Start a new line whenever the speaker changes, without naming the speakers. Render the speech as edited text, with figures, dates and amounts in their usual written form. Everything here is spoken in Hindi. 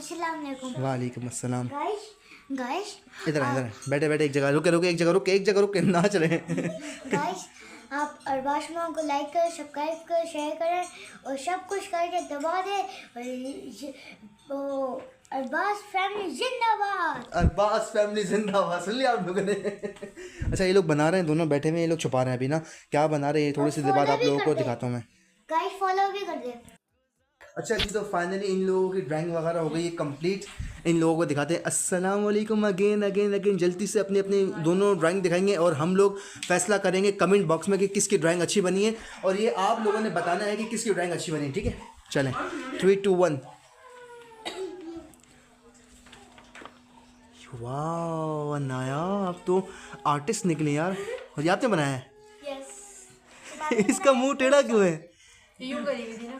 अस्सलाम वालेकुम।
वालेकुम अस्सलाम।
गाइस
इधर बैठे बैठे एक जगह रुके एक जगह रुके ना चले।
गाइस आप अरबाज मामा को लाइक करें, सब्सक्राइब करें, शेयर करें और सब कुछ करके दबा दें। और अरबाज फैमिली जिंदाबाद।
अरबाज फैमिली जिंदाबाद, सुन लिया आप लोगों ने। अच्छा ये लोग बना रहे हैं, दोनों बैठे हुए, ये लोग छुपा रहे हैं अभी ना, क्या बना रहे हैं थोड़ी सी देर बाद आप लोगों को दिखाता हूँ मैं।
गाइस फॉलो भी कर दे।
अच्छा जी, तो फाइनली इन लोगों की ड्राइंग वगैरह हो गई है कंप्लीट। इन लोगों को दिखाते हैं। अस्सलाम वालेकुम अगेन जल्दी से अपनी अपनी दोनों ड्राइंग दिखाएंगे और हम लोग फैसला करेंगे कमेंट बॉक्स में कि किसकी ड्राइंग अच्छी बनी है, और ये आप लोगों ने बताना है कि किसकी ड्राइंग अच्छी बनी है, ठीक है। चलें 3 2 1। वाह अनाया, आप तो आर्टिस्ट निकले यार। और ये आपने बनाया है?
यस।
इसका मुंह टेढ़ा क्यों है?
यूं करी हुई थी ना।